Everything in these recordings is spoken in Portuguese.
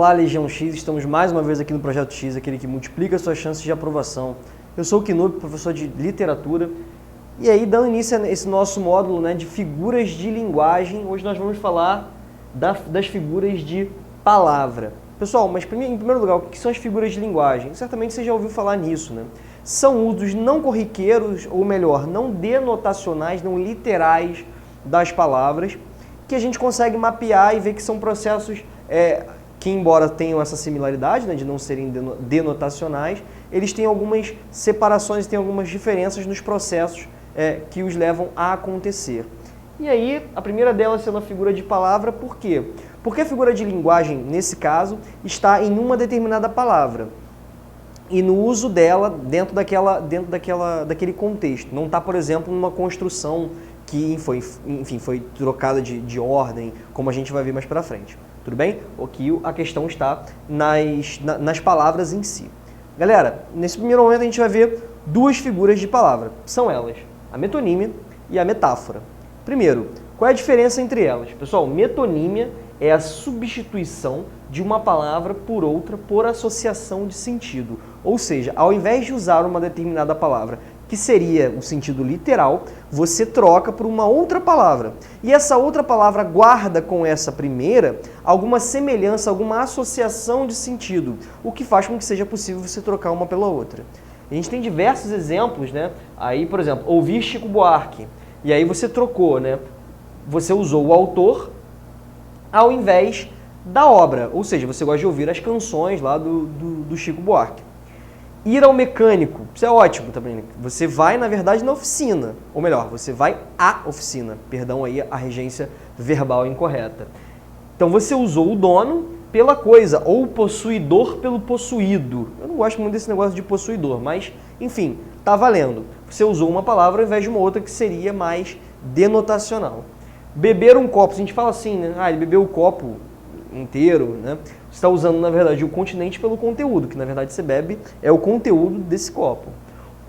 Olá, Legião X, estamos mais uma vez aqui no Projeto X, aquele que multiplica suas chances de aprovação. Eu sou o Kinup, professor de literatura, e aí, dando início a esse nosso módulo, né, de figuras de linguagem, hoje nós vamos falar das figuras de palavra. Pessoal, mas em primeiro lugar, o que são as figuras de linguagem? Certamente você já ouviu falar nisso, né? São usos não corriqueiros, ou melhor, não denotacionais, não literais das palavras, que a gente consegue mapear e ver que são processos que, embora tenham essa similaridade, né, de não serem denotacionais, eles têm algumas separações, têm algumas diferenças nos processos que os levam a acontecer. E aí, a primeira delas sendo a figura de palavra, por quê? Porque a figura de linguagem, nesse caso, está em uma determinada palavra e no uso dela dentro daquele contexto. Não está, por exemplo, numa construção que foi trocada de ordem, como a gente vai ver mais para frente. Tudo bem? Aqui a questão está nas palavras em si. Galera, nesse primeiro momento a gente vai ver duas figuras de palavra. São elas a metonímia e a metáfora. Primeiro, qual é a diferença entre elas? Pessoal, metonímia é a substituição de uma palavra por outra por associação de sentido. Ou seja, ao invés de usar uma determinada palavra que seria o sentido literal, você troca por uma outra palavra. E essa outra palavra guarda com essa primeira alguma semelhança, alguma associação de sentido, o que faz com que seja possível você trocar uma pela outra. A gente tem diversos exemplos, né? Aí, por exemplo, ouvir Chico Buarque. E aí você trocou, né? Você usou o autor ao invés da obra. Ou seja, você gosta de ouvir as canções lá do Chico Buarque. Ir ao mecânico, isso é ótimo também. Você vai, na verdade, na oficina. Ou melhor, você vai à oficina. Perdão aí a regência verbal incorreta. Então você usou o dono pela coisa, ou o possuidor pelo possuído. Eu não gosto muito desse negócio de possuidor, mas, enfim, tá valendo. Você usou uma palavra ao invés de uma outra que seria mais denotacional. Beber um copo, a gente fala assim, né? Ah, ele bebeu o copo inteiro, né? Você está usando, na verdade, o continente pelo conteúdo, que na verdade você bebe é o conteúdo desse copo.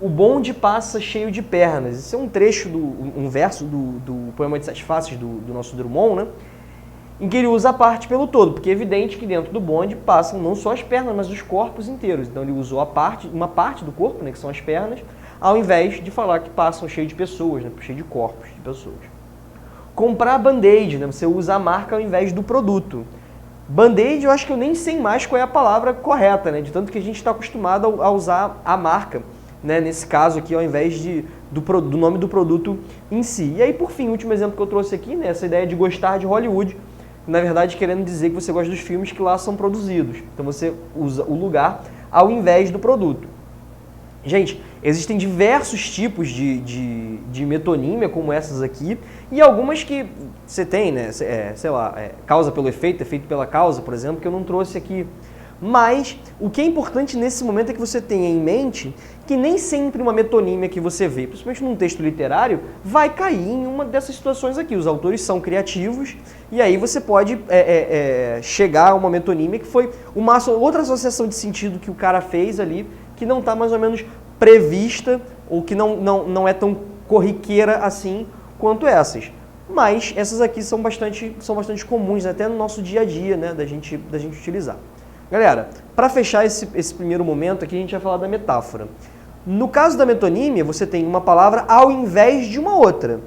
O bonde passa cheio de pernas. Esse é um trecho, um verso do poema de Sete Faces do nosso Drummond, né? Em que ele usa a parte pelo todo, porque é evidente que dentro do bonde passam não só as pernas, mas os corpos inteiros. Então ele usou uma parte do corpo, né, que são as pernas, ao invés de falar que passam cheio de pessoas, né, cheio de corpos de pessoas. Comprar Band-Aid, né, você usa a marca ao invés do produto. Band-Aid, eu acho que eu nem sei mais qual é a palavra correta, né? De tanto que a gente está acostumado a usar a marca, né? Nesse caso aqui, ao invés do nome do produto em si. E aí, por fim, o último exemplo que eu trouxe aqui, né? Essa ideia de gostar de Hollywood, na verdade querendo dizer que você gosta dos filmes que lá são produzidos. Então você usa o lugar ao invés do produto. Gente, existem diversos tipos de metonímia, como essas aqui, e algumas que você tem, né, causa pelo efeito pela causa, por exemplo, que eu não trouxe aqui. Mas o que é importante nesse momento é que você tenha em mente que nem sempre uma metonímia que você vê, principalmente num texto literário, vai cair em uma dessas situações aqui. Os autores são criativos e aí você pode chegar a uma metonímia que foi uma outra associação de sentido que o cara fez ali, que não está mais ou menos prevista ou que não é tão corriqueira assim quanto essas. Mas essas aqui são bastante comuns, né, até no nosso dia a dia, né, da gente utilizar. Galera, para fechar esse primeiro momento aqui, a gente vai falar da metáfora. No caso da metonímia, você tem uma palavra ao invés de uma outra.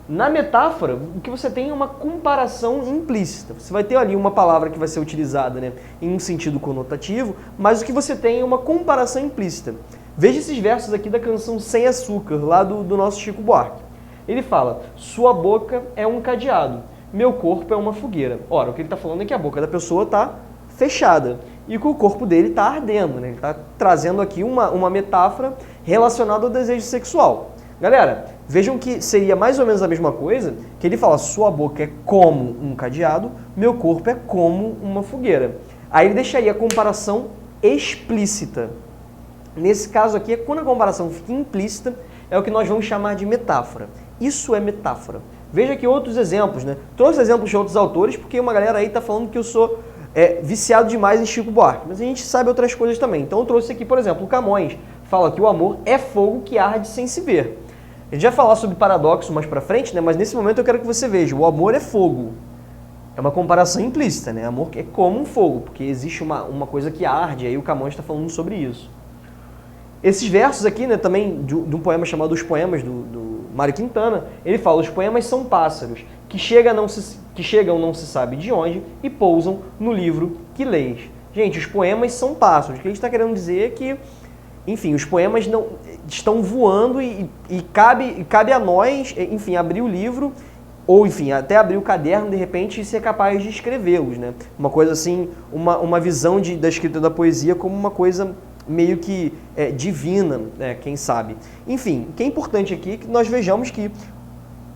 Na metáfora, o que você tem é uma comparação implícita. Você vai ter ali uma palavra que vai ser utilizada, né, em um sentido conotativo, mas o que você tem é uma comparação implícita. Veja esses versos aqui da canção Sem Açúcar, lá do nosso Chico Buarque. Ele fala, sua boca é um cadeado, meu corpo é uma fogueira. Ora, o que ele está falando é que a boca da pessoa está fechada e que o corpo dele está ardendo, né? Ele está trazendo aqui uma metáfora relacionada ao desejo sexual. Galera, vejam que seria mais ou menos a mesma coisa, que ele fala, sua boca é como um cadeado, meu corpo é como uma fogueira. Aí ele deixaria a comparação explícita. Nesse caso aqui, quando a comparação fica implícita, é o que nós vamos chamar de metáfora. Isso é metáfora. Veja aqui outros exemplos, né? Trouxe exemplos de outros autores, porque uma galera aí está falando que eu sou viciado demais em Chico Buarque, mas a gente sabe outras coisas também. Então eu trouxe aqui, por exemplo, o Camões. Fala que o amor é fogo que arde sem se ver. A gente vai falar sobre paradoxo mais pra frente, né? Mas nesse momento eu quero que você veja, o amor é fogo. É uma comparação implícita, né? Amor é como um fogo, porque existe uma coisa que arde, aí o Camões está falando sobre isso. Esses versos aqui, né, também de um poema chamado Os Poemas, do Mário Quintana, ele fala: os poemas são pássaros que chegam não se sabe de onde e pousam no livro que leis. Gente, os poemas são pássaros. O que a gente está querendo dizer é que, enfim, os poemas não estão voando e cabe a nós, enfim, abrir o livro ou, enfim, até abrir o caderno, de repente, e ser capaz de escrevê-los, né? Uma coisa assim, uma visão da escrita da poesia como uma coisa meio que divina, quem sabe. Enfim, o que é importante aqui é que nós vejamos que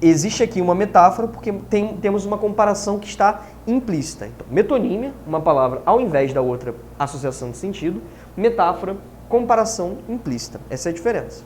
existe aqui uma metáfora porque temos uma comparação que está implícita. Então, metonímia, uma palavra ao invés da outra, associação de sentido, metáfora, comparação implícita. Essa é a diferença.